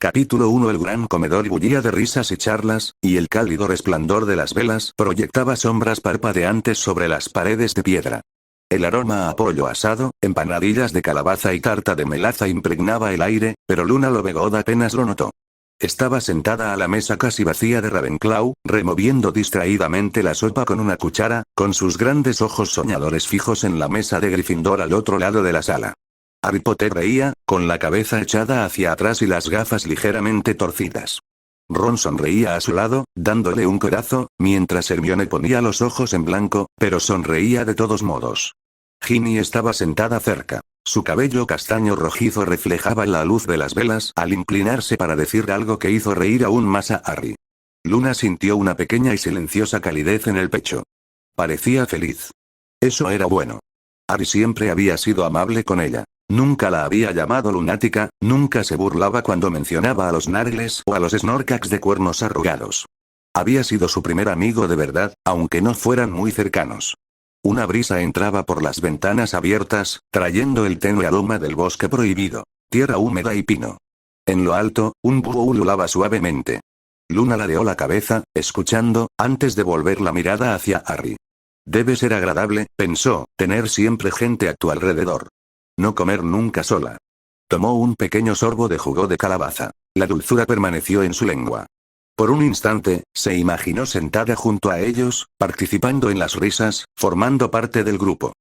Capítulo 1. El gran comedor bullía de risas y charlas, y el cálido resplandor de las velas proyectaba sombras parpadeantes sobre las paredes de piedra. El aroma a pollo asado, empanadillas de calabaza y tarta de melaza impregnaba el aire, pero Luna Lovegood apenas lo notó. Estaba sentada a la mesa casi vacía de Ravenclaw, removiendo distraídamente la sopa con una cuchara, con sus grandes ojos soñadores fijos en la mesa de Gryffindor al otro lado de la sala. Harry Potter reía, con la cabeza echada hacia atrás y las gafas ligeramente torcidas. Ron sonreía a su lado, dándole un codazo, mientras Hermione ponía los ojos en blanco, pero sonreía de todos modos. Ginny estaba sentada cerca. Su cabello castaño rojizo reflejaba la luz de las velas al inclinarse para decir algo que hizo reír aún más a Harry. Luna sintió una pequeña y silenciosa calidez en el pecho. Parecía feliz. Eso era bueno. Harry siempre había sido amable con ella. Nunca la había llamado lunática, nunca se burlaba cuando mencionaba a los Narles o a los Snorkax de cuernos arrugados. Había sido su primer amigo de verdad, aunque no fueran muy cercanos. Una brisa entraba por las ventanas abiertas, trayendo el tenue aroma del bosque prohibido, tierra húmeda y pino. En lo alto, un búho ululaba suavemente. Luna ladeó la cabeza, escuchando, antes de volver la mirada hacia Harry. Debe ser agradable, pensó, tener siempre gente a tu alrededor. No comer nunca sola. Tomó un pequeño sorbo de jugo de calabaza. La dulzura permaneció en su lengua. Por un instante, se imaginó sentada junto a ellos, participando en las risas, formando parte del grupo.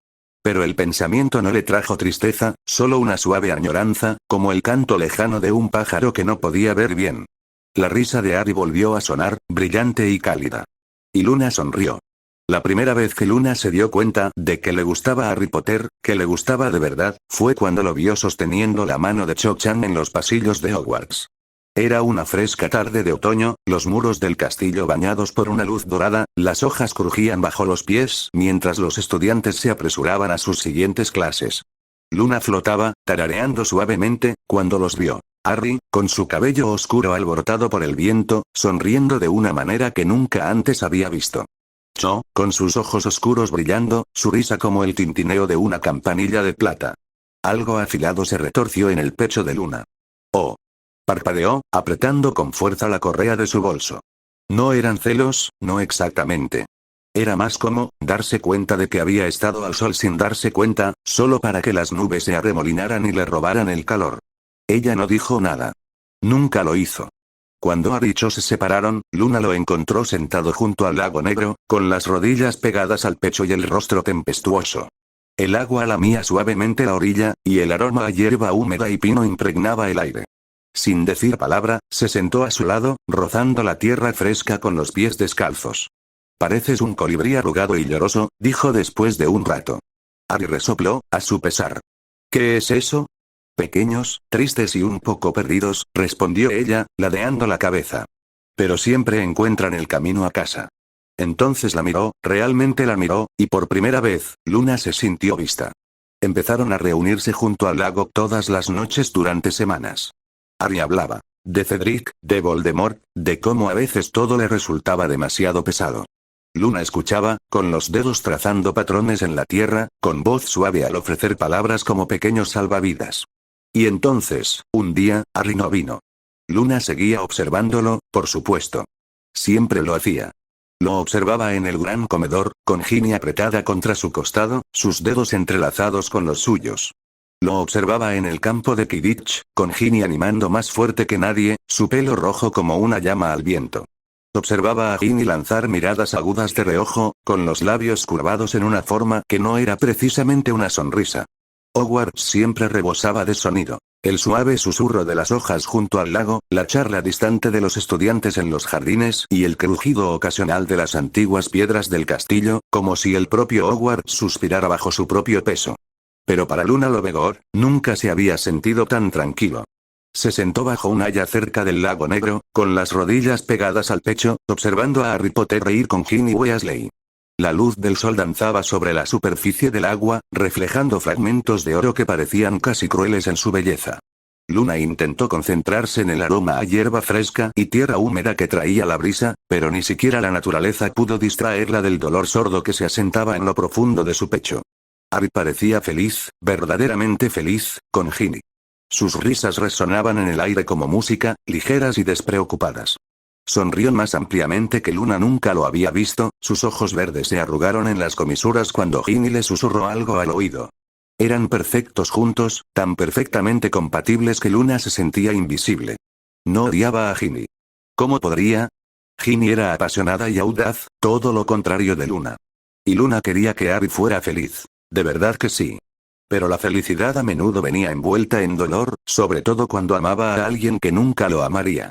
Pero el pensamiento no le trajo tristeza, solo una suave añoranza, como el canto lejano de un pájaro que no podía ver bien. La risa de Harry volvió a sonar, brillante y cálida. Y Luna sonrió. La primera vez que Luna se dio cuenta de que le gustaba a Harry Potter, que le gustaba de verdad, fue cuando lo vio sosteniendo la mano de Cho Chang en los pasillos de Hogwarts. Era una fresca tarde de otoño, los muros del castillo bañados por una luz dorada, las hojas crujían bajo los pies mientras los estudiantes se apresuraban a sus siguientes clases. Luna flotaba, tarareando suavemente, cuando los vio. Harry, con su cabello oscuro alborotado por el viento, sonriendo de una manera que nunca antes había visto. Cho, con sus ojos oscuros brillando, su risa como el tintineo de una campanilla de plata. Algo afilado se retorció en el pecho de Luna. Oh. Parpadeó, apretando con fuerza la correa de su bolso. No eran celos, no exactamente. Era más como, darse cuenta de que había estado al sol sin darse cuenta, solo para que las nubes se arremolinaran y le robaran el calor. Ella no dijo nada. Nunca lo hizo. Cuando Harry y Cho se separaron, Luna lo encontró sentado junto al lago negro, con las rodillas pegadas al pecho y el rostro tempestuoso. El agua lamía suavemente la orilla, y el aroma a hierba húmeda y pino impregnaba el aire. Sin decir palabra, se sentó a su lado, rozando la tierra fresca con los pies descalzos. Pareces un colibrí arrugado y lloroso, dijo después de un rato. Harry resopló, a su pesar. ¿Qué es eso? Pequeños, tristes y un poco perdidos, respondió ella, ladeando la cabeza. Pero siempre encuentran el camino a casa. Entonces la miró, realmente la miró, y por primera vez, Luna se sintió vista. Empezaron a reunirse junto al lago todas las noches durante semanas. Harry hablaba. De Cedric, de Voldemort, de cómo a veces todo le resultaba demasiado pesado. Luna escuchaba, con los dedos trazando patrones en la tierra, con voz suave al ofrecer palabras como pequeños salvavidas. Y entonces, un día, Harry no vino. Luna seguía observándolo, por supuesto. Siempre lo hacía. Lo observaba en el gran comedor, con Ginny apretada contra su costado, sus dedos entrelazados con los suyos. Lo observaba en el campo de Quidditch, con Ginny animando más fuerte que nadie, su pelo rojo como una llama al viento. Observaba a Ginny lanzar miradas agudas de reojo, con los labios curvados en una forma que no era precisamente una sonrisa. Hogwarts siempre rebosaba de sonido. El suave susurro de las hojas junto al lago, la charla distante de los estudiantes en los jardines y el crujido ocasional de las antiguas piedras del castillo, como si el propio Hogwarts suspirara bajo su propio peso. Pero para Luna Lovegood, nunca se había sentido tan tranquilo. Se sentó bajo un haya cerca del lago negro, con las rodillas pegadas al pecho, observando a Harry Potter reír con Ginny Weasley. La luz del sol danzaba sobre la superficie del agua, reflejando fragmentos de oro que parecían casi crueles en su belleza. Luna intentó concentrarse en el aroma a hierba fresca y tierra húmeda que traía la brisa, pero ni siquiera la naturaleza pudo distraerla del dolor sordo que se asentaba en lo profundo de su pecho. Harry parecía feliz, verdaderamente feliz, con Ginny. Sus risas resonaban en el aire como música, ligeras y despreocupadas. Sonrió más ampliamente que Luna nunca lo había visto, sus ojos verdes se arrugaron en las comisuras cuando Ginny le susurró algo al oído. Eran perfectos juntos, tan perfectamente compatibles que Luna se sentía invisible. No odiaba a Ginny. ¿Cómo podría? Ginny era apasionada y audaz, todo lo contrario de Luna. Y Luna quería que Harry fuera feliz. De verdad que sí. Pero la felicidad a menudo venía envuelta en dolor, sobre todo cuando amaba a alguien que nunca lo amaría.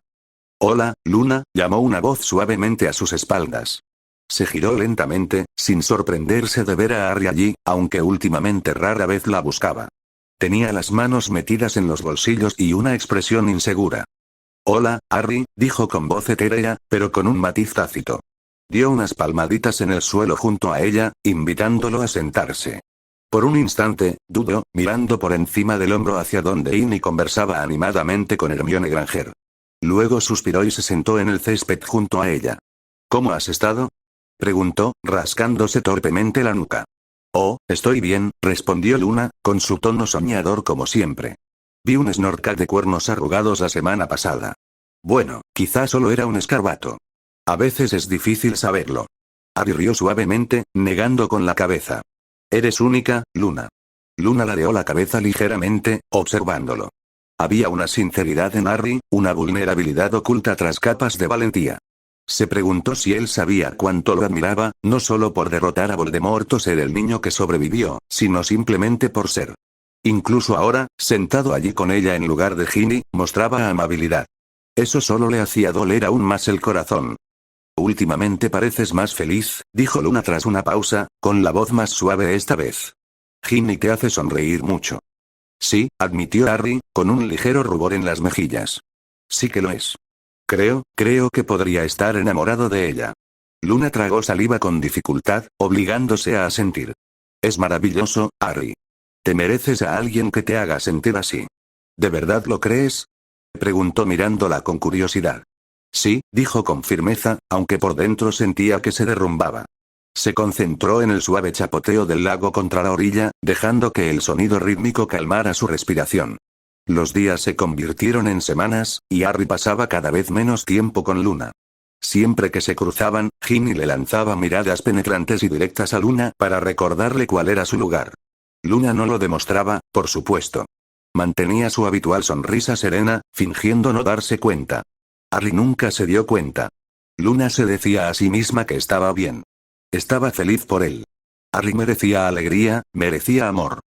Hola, Luna, llamó una voz suavemente a sus espaldas. Se giró lentamente, sin sorprenderse de ver a Harry allí, aunque últimamente rara vez la buscaba. Tenía las manos metidas en los bolsillos y una expresión insegura. Hola, Harry, dijo con voz etérea, pero con un matiz tácito. Dio unas palmaditas en el suelo junto a ella, invitándolo a sentarse. Por un instante, dudó, mirando por encima del hombro hacia donde Ginny conversaba animadamente con Hermione Granger. Luego suspiró y se sentó en el césped junto a ella. ¿Cómo has estado? Preguntó, rascándose torpemente la nuca. Oh, estoy bien, respondió Luna, con su tono soñador como siempre. Vi un Snorkel de cuernos arrugados la semana pasada. Bueno, quizá solo era un escarabato. A veces es difícil saberlo. Harry rió suavemente, negando con la cabeza. Eres única, Luna. Luna ladeó la cabeza ligeramente, observándolo. Había una sinceridad en Harry, una vulnerabilidad oculta tras capas de valentía. Se preguntó si él sabía cuánto lo admiraba, no solo por derrotar a Voldemort o ser el niño que sobrevivió, sino simplemente por ser. Incluso ahora, sentado allí con ella en lugar de Ginny, mostraba amabilidad. Eso solo le hacía doler aún más el corazón. Últimamente pareces más feliz, dijo Luna tras una pausa, con la voz más suave esta vez. Ginny te hace sonreír mucho. Sí, admitió Harry, con un ligero rubor en las mejillas. Sí que lo es. Creo que podría estar enamorado de ella. Luna tragó saliva con dificultad, obligándose a asentir. Es maravilloso, Harry. Te mereces a alguien que te haga sentir así. ¿De verdad lo crees? Preguntó mirándola con curiosidad. Sí, dijo con firmeza, aunque por dentro sentía que se derrumbaba. Se concentró en el suave chapoteo del lago contra la orilla, dejando que el sonido rítmico calmara su respiración. Los días se convirtieron en semanas, y Harry pasaba cada vez menos tiempo con Luna. Siempre que se cruzaban, Ginny le lanzaba miradas penetrantes y directas a Luna para recordarle cuál era su lugar. Luna no lo demostraba, por supuesto. Mantenía su habitual sonrisa serena, fingiendo no darse cuenta. Harry nunca se dio cuenta. Luna se decía a sí misma que estaba bien. Estaba feliz por él. Harry merecía alegría, merecía amor.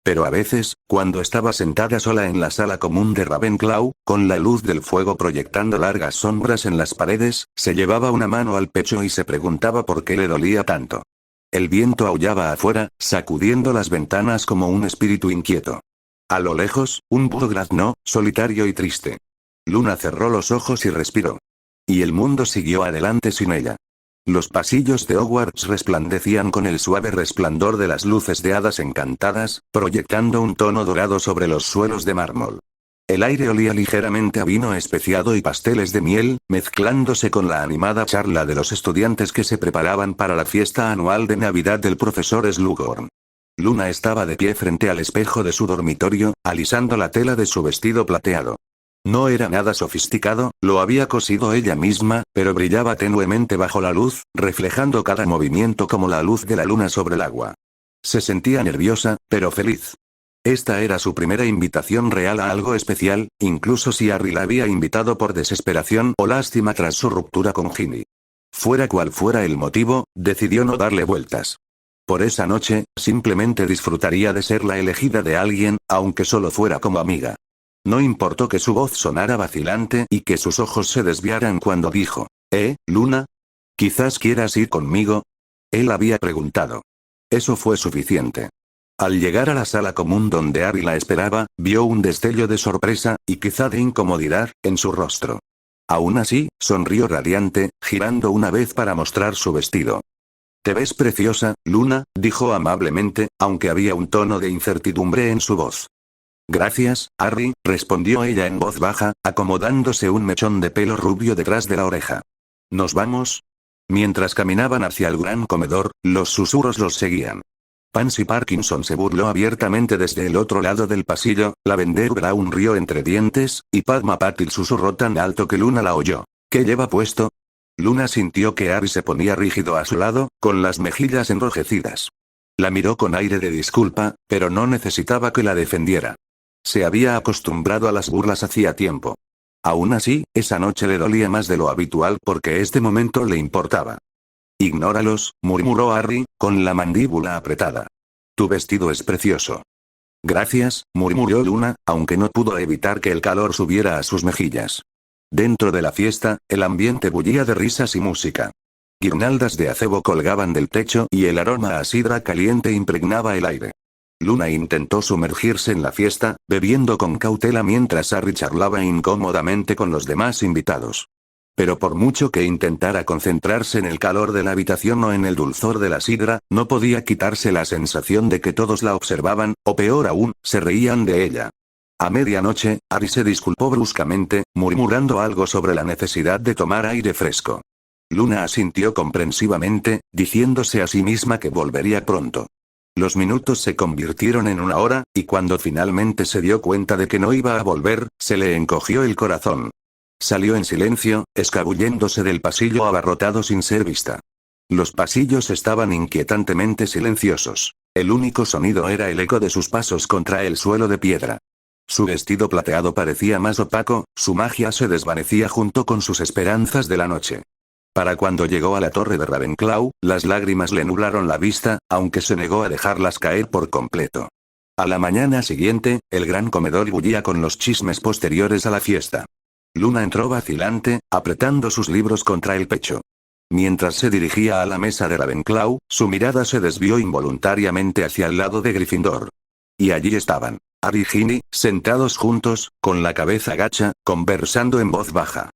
Pero a veces, cuando estaba sentada sola en la sala común de Ravenclaw, con la luz del fuego proyectando largas sombras en las paredes, se llevaba una mano al pecho y se preguntaba por qué le dolía tanto. El viento aullaba afuera, sacudiendo las ventanas como un espíritu inquieto. A lo lejos, un búho graznó, solitario y triste. Luna cerró los ojos y respiró. Y el mundo siguió adelante sin ella. Los pasillos de Hogwarts resplandecían con el suave resplandor de las luces de hadas encantadas, proyectando un tono dorado sobre los suelos de mármol. El aire olía ligeramente a vino especiado y pasteles de miel, mezclándose con la animada charla de los estudiantes que se preparaban para la fiesta anual de Navidad del profesor Slughorn. Luna estaba de pie frente al espejo de su dormitorio, alisando la tela de su vestido plateado. No era nada sofisticado, lo había cosido ella misma, pero brillaba tenuemente bajo la luz, reflejando cada movimiento como la luz de la luna sobre el agua. Se sentía nerviosa, pero feliz. Esta era su primera invitación real a algo especial, incluso si Harry la había invitado por desesperación o lástima tras su ruptura con Ginny. Fuera cual fuera el motivo, decidió no darle vueltas. Por esa noche, simplemente disfrutaría de ser la elegida de alguien, aunque solo fuera como amiga. No importó que su voz sonara vacilante y que sus ojos se desviaran cuando dijo, Luna? ¿Quizás quieras ir conmigo? Él había preguntado. Eso fue suficiente. Al llegar a la sala común donde Harry la esperaba, vio un destello de sorpresa, y quizá de incomodidad, en su rostro. Aún así, sonrió radiante, girando una vez para mostrar su vestido. Te ves preciosa, Luna, dijo amablemente, aunque había un tono de incertidumbre en su voz. Gracias, Harry, respondió ella en voz baja, acomodándose un mechón de pelo rubio detrás de la oreja. ¿Nos vamos? Mientras caminaban hacia el gran comedor, los susurros los seguían. Pansy Parkinson se burló abiertamente desde el otro lado del pasillo, Lavender Brown rió entre dientes, y Padma Patil susurró tan alto que Luna la oyó. ¿Qué lleva puesto? Luna sintió que Harry se ponía rígido a su lado, con las mejillas enrojecidas. La miró con aire de disculpa, pero no necesitaba que la defendiera. Se había acostumbrado a las burlas hacía tiempo. Aún así, esa noche le dolía más de lo habitual porque este momento le importaba. Ignóralos, murmuró Harry, con la mandíbula apretada. Tu vestido es precioso. Gracias, murmuró Luna, aunque no pudo evitar que el calor subiera a sus mejillas. Dentro de la fiesta, el ambiente bullía de risas y música. Guirnaldas de acebo colgaban del techo y el aroma a sidra caliente impregnaba el aire. Luna intentó sumergirse en la fiesta, bebiendo con cautela mientras Harry charlaba incómodamente con los demás invitados. Pero por mucho que intentara concentrarse en el calor de la habitación o en el dulzor de la sidra, no podía quitarse la sensación de que todos la observaban, o peor aún, se reían de ella. A medianoche, Harry se disculpó bruscamente, murmurando algo sobre la necesidad de tomar aire fresco. Luna asintió comprensivamente, diciéndose a sí misma que volvería pronto. Los minutos se convirtieron en una hora, y cuando finalmente se dio cuenta de que no iba a volver, se le encogió el corazón. Salió en silencio, escabulléndose del pasillo abarrotado sin ser vista. Los pasillos estaban inquietantemente silenciosos. El único sonido era el eco de sus pasos contra el suelo de piedra. Su vestido plateado parecía más opaco, su magia se desvanecía junto con sus esperanzas de la noche. Para cuando llegó a la torre de Ravenclaw, las lágrimas le nublaron la vista, aunque se negó a dejarlas caer por completo. A la mañana siguiente, el gran comedor bullía con los chismes posteriores a la fiesta. Luna entró vacilante, apretando sus libros contra el pecho. Mientras se dirigía a la mesa de Ravenclaw, su mirada se desvió involuntariamente hacia el lado de Gryffindor. Y allí estaban, Harry y Ginny, sentados juntos, con la cabeza gacha, conversando en voz baja.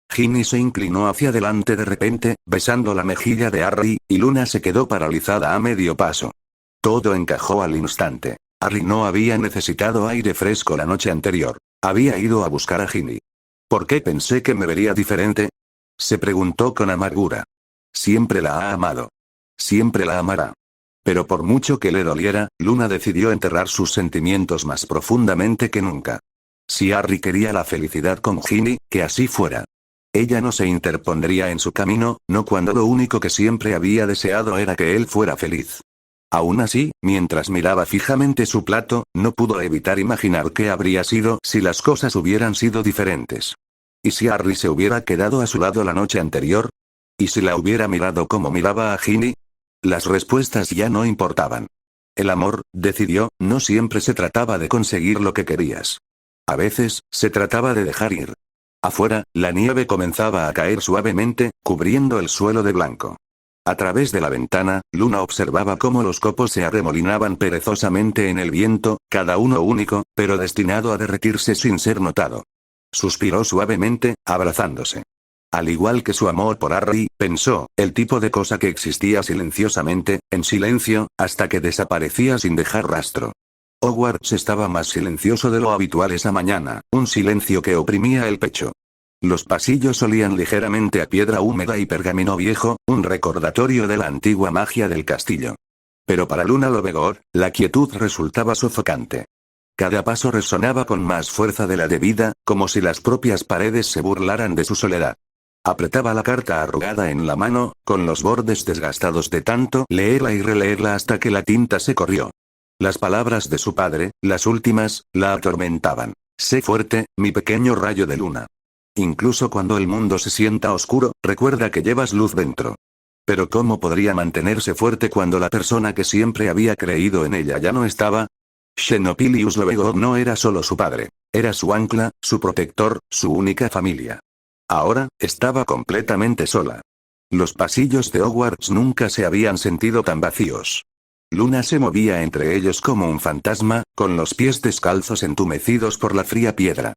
Ginny se inclinó hacia adelante de repente, besando la mejilla de Harry, y Luna se quedó paralizada a medio paso. Todo encajó al instante. Harry no había necesitado aire fresco la noche anterior. Había ido a buscar a Ginny. ¿Por qué pensé que me vería diferente? Se preguntó con amargura. Siempre la ha amado. Siempre la amará. Pero por mucho que le doliera, Luna decidió enterrar sus sentimientos más profundamente que nunca. Si Harry quería la felicidad con Ginny, que así fuera. Ella no se interpondría en su camino, no cuando lo único que siempre había deseado era que él fuera feliz. Aún así, mientras miraba fijamente su plato, no pudo evitar imaginar qué habría sido si las cosas hubieran sido diferentes. ¿Y si Harry se hubiera quedado a su lado la noche anterior? ¿Y si la hubiera mirado como miraba a Ginny? Las respuestas ya no importaban. El amor, decidió, no siempre se trataba de conseguir lo que querías. A veces, se trataba de dejar ir. Afuera, la nieve comenzaba a caer suavemente, cubriendo el suelo de blanco. A través de la ventana, Luna observaba cómo los copos se arremolinaban perezosamente en el viento, cada uno único, pero destinado a derretirse sin ser notado. Suspiró suavemente, abrazándose. Al igual que su amor por Harry, pensó, el tipo de cosa que existía silenciosamente, en silencio, hasta que desaparecía sin dejar rastro. Hogwarts estaba más silencioso de lo habitual esa mañana, un silencio que oprimía el pecho. Los pasillos olían ligeramente a piedra húmeda y pergamino viejo, un recordatorio de la antigua magia del castillo. Pero para Luna Lovegood, la quietud resultaba sofocante. Cada paso resonaba con más fuerza de la debida, como si las propias paredes se burlaran de su soledad. Apretaba la carta arrugada en la mano, con los bordes desgastados de tanto leerla y releerla hasta que la tinta se corrió. Las palabras de su padre, las últimas, la atormentaban. Sé fuerte, mi pequeño rayo de luna. Incluso cuando el mundo se sienta oscuro, recuerda que llevas luz dentro. Pero ¿cómo podría mantenerse fuerte cuando la persona que siempre había creído en ella ya no estaba? Xenopilius Lovegood no era solo su padre. Era su ancla, su protector, su única familia. Ahora, estaba completamente sola. Los pasillos de Hogwarts nunca se habían sentido tan vacíos. Luna se movía entre ellos como un fantasma, con los pies descalzos entumecidos por la fría piedra.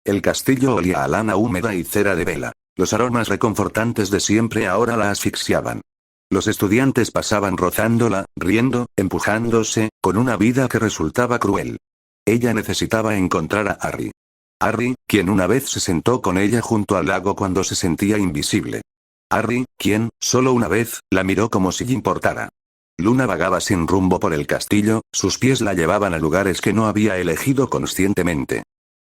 El castillo olía a lana húmeda y cera de vela. Los aromas reconfortantes de siempre ahora la asfixiaban. Los estudiantes pasaban rozándola, riendo, empujándose, con una vida que resultaba cruel. Ella necesitaba encontrar a Harry. Harry, quien una vez se sentó con ella junto al lago cuando se sentía invisible. Harry, quien, solo una vez, la miró como si importara. Luna vagaba sin rumbo por el castillo, sus pies la llevaban a lugares que no había elegido conscientemente.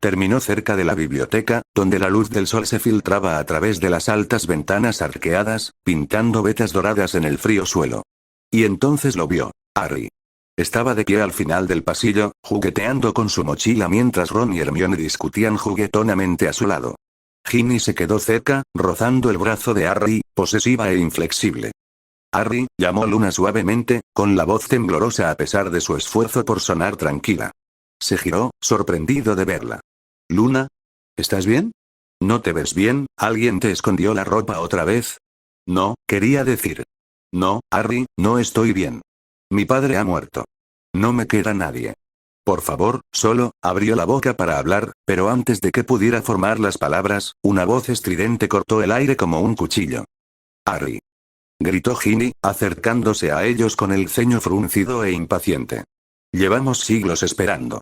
Terminó cerca de la biblioteca, donde la luz del sol se filtraba a través de las altas ventanas arqueadas, pintando vetas doradas en el frío suelo. Y entonces lo vio. Harry. Estaba de pie al final del pasillo, jugueteando con su mochila mientras Ron y Hermione discutían juguetonamente a su lado. Ginny se quedó cerca, rozando el brazo de Harry, posesiva e inflexible. Harry, llamó Luna suavemente, con la voz temblorosa a pesar de su esfuerzo por sonar tranquila. Se giró, sorprendido de verla. Luna. ¿Estás bien? ¿No te ves bien? ¿Alguien te escondió la ropa otra vez? No, quería decir. No, Harry, no estoy bien. Mi padre ha muerto. No me queda nadie. Por favor, solo, abrió la boca para hablar, pero antes de que pudiera formar las palabras, una voz estridente cortó el aire como un cuchillo. Harry. Gritó Ginny, acercándose a ellos con el ceño fruncido e impaciente. Llevamos siglos esperando.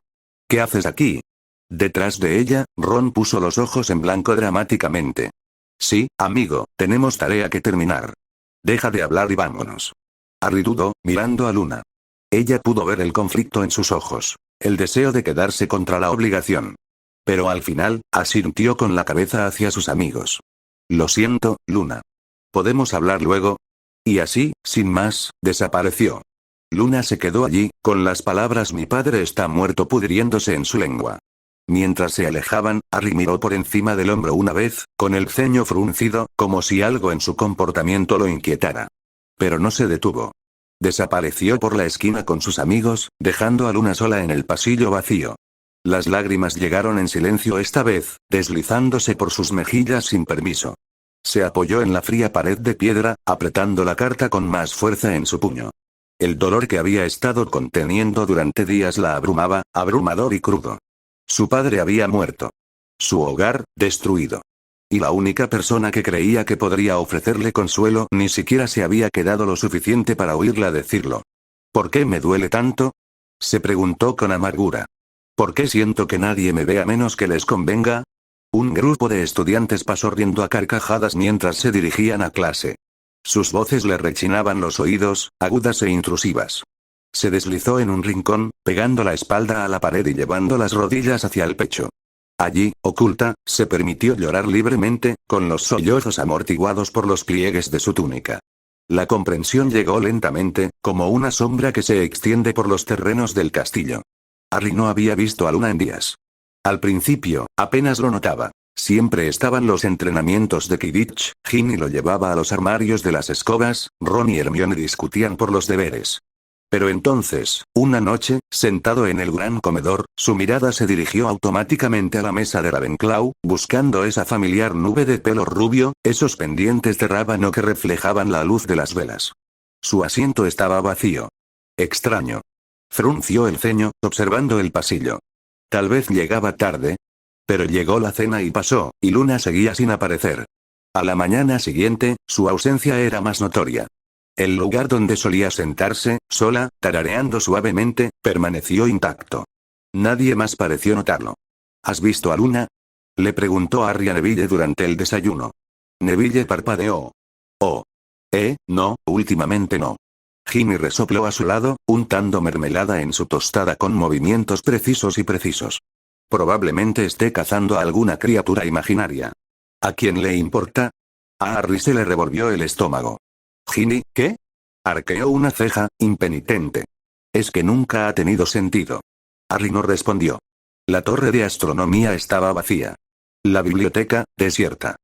¿Qué haces aquí? Detrás de ella, Ron puso los ojos en blanco dramáticamente. Sí, amigo, tenemos tarea que terminar. Deja de hablar y vámonos. Harry dudó, mirando a Luna. Ella pudo ver el conflicto en sus ojos, el deseo de quedarse contra la obligación. Pero al final, asintió con la cabeza hacia sus amigos. Lo siento, Luna. ¿Podemos hablar luego? Y así, sin más, desapareció. Luna se quedó allí, con las palabras mi padre está muerto pudriéndose en su lengua. Mientras se alejaban, Harry miró por encima del hombro una vez, con el ceño fruncido, como si algo en su comportamiento lo inquietara. Pero no se detuvo. Desapareció por la esquina con sus amigos, dejando a Luna sola en el pasillo vacío. Las lágrimas llegaron en silencio esta vez, deslizándose por sus mejillas sin permiso. Se apoyó en la fría pared de piedra, apretando la carta con más fuerza en su puño. El dolor que había estado conteniendo durante días la abrumaba, abrumador y crudo. Su padre había muerto. Su hogar, destruido. Y la única persona que creía que podría ofrecerle consuelo ni siquiera se había quedado lo suficiente para oírla decirlo. ¿Por qué me duele tanto? Se preguntó con amargura. ¿Por qué siento que nadie me ve a menos que les convenga? Un grupo de estudiantes pasó riendo a carcajadas mientras se dirigían a clase. Sus voces le rechinaban los oídos, agudas e intrusivas. Se deslizó en un rincón, pegando la espalda a la pared y llevando las rodillas hacia el pecho. Allí, oculta, se permitió llorar libremente, con los sollozos amortiguados por los pliegues de su túnica. La comprensión llegó lentamente, como una sombra que se extiende por los terrenos del castillo. Harry no había visto a Luna en días. Al principio, apenas lo notaba. Siempre estaban los entrenamientos de Quidditch, Ginny lo llevaba a los armarios de las escobas, Ron y Hermione discutían por los deberes. Pero entonces, una noche, sentado en el gran comedor, su mirada se dirigió automáticamente a la mesa de Ravenclaw, buscando esa familiar nube de pelo rubio, esos pendientes de rábano que reflejaban la luz de las velas. Su asiento estaba vacío. Extraño. Frunció el ceño, observando el pasillo. Tal vez llegaba tarde. Pero llegó la cena y pasó, y Luna seguía sin aparecer. A la mañana siguiente, su ausencia era más notoria. El lugar donde solía sentarse, sola, tarareando suavemente, permaneció intacto. Nadie más pareció notarlo. ¿Has visto a Luna? Le preguntó Harry a Neville durante el desayuno. Neville parpadeó. Oh. No, últimamente no. Ginny resopló a su lado, untando mermelada en su tostada con movimientos precisos. Probablemente esté cazando a alguna criatura imaginaria. ¿A quién le importa? A Harry se le revolvió el estómago. Ginny, ¿qué? Arqueó una ceja, impenitente. Es que nunca ha tenido sentido. Harry no respondió. La torre de astronomía estaba vacía. La biblioteca, desierta.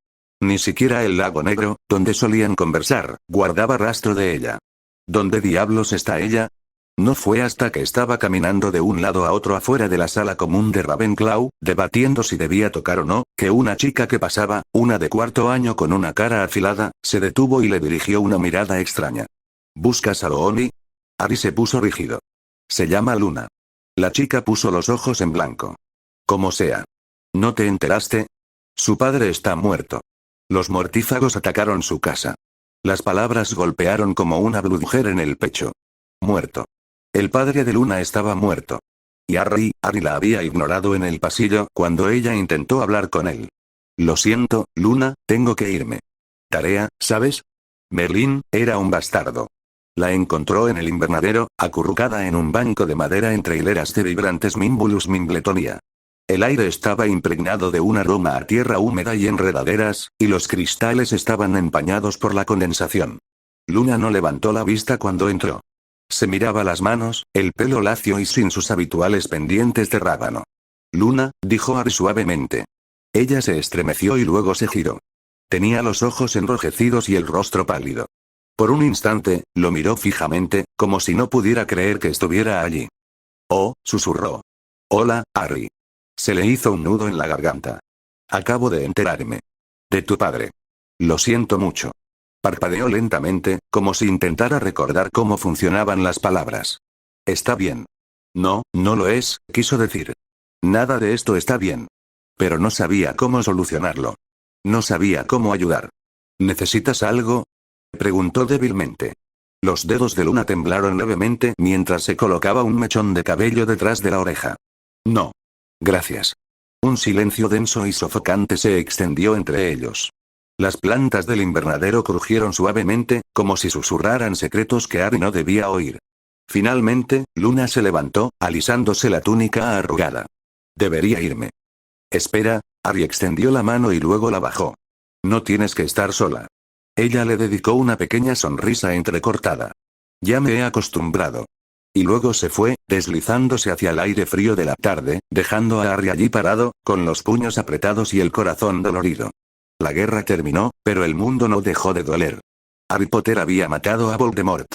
Ni siquiera el lago negro, donde solían conversar, guardaba rastro de ella. ¿Dónde diablos está ella? No fue hasta que estaba caminando de un lado a otro afuera de la sala común de Ravenclaw, debatiendo si debía tocar o no, que una chica que pasaba, una de cuarto año con una cara afilada, se detuvo y le dirigió una mirada extraña. ¿Buscas a Looni? Harry se puso rígido. Se llama Luna. La chica puso los ojos en blanco. Como sea. ¿No te enteraste? Su padre está muerto. Los mortífagos atacaron su casa. Las palabras golpearon como una brujer en el pecho. Muerto. El padre de Luna estaba muerto. Y Harry la había ignorado en el pasillo cuando ella intentó hablar con él. Lo siento, Luna, tengo que irme. Tarea, ¿sabes? Merlín, era un bastardo. La encontró en el invernadero, acurrucada en un banco de madera entre hileras de vibrantes Mimbulus Mimbletonia. El aire estaba impregnado de un aroma a tierra húmeda y enredaderas, y los cristales estaban empañados por la condensación. Luna no levantó la vista cuando entró. Se miraba las manos, el pelo lacio y sin sus habituales pendientes de rábano. Luna, dijo Ari suavemente. Ella se estremeció y luego se giró. Tenía los ojos enrojecidos y el rostro pálido. Por un instante, lo miró fijamente, como si no pudiera creer que estuviera allí. Oh, susurró. Hola, Harry. Se le hizo un nudo en la garganta. Acabo de enterarme. De tu padre. Lo siento mucho. Parpadeó lentamente, como si intentara recordar cómo funcionaban las palabras. Está bien. No, no lo es, quiso decir. Nada de esto está bien. Pero no sabía cómo solucionarlo. No sabía cómo ayudar. ¿Necesitas algo? Preguntó débilmente. Los dedos de Luna temblaron levemente mientras se colocaba un mechón de cabello detrás de la oreja. No. Gracias. Un silencio denso y sofocante se extendió entre ellos. Las plantas del invernadero crujieron suavemente, como si susurraran secretos que Harry no debía oír. Finalmente, Luna se levantó, alisándose la túnica arrugada. Debería irme. Espera, Harry extendió la mano y luego la bajó. No tienes que estar sola. Ella le dedicó una pequeña sonrisa entrecortada. Ya me he acostumbrado. Y luego se fue, deslizándose hacia el aire frío de la tarde, dejando a Harry allí parado, con los puños apretados y el corazón dolorido. La guerra terminó, pero el mundo no dejó de doler. Harry Potter había matado a Voldemort.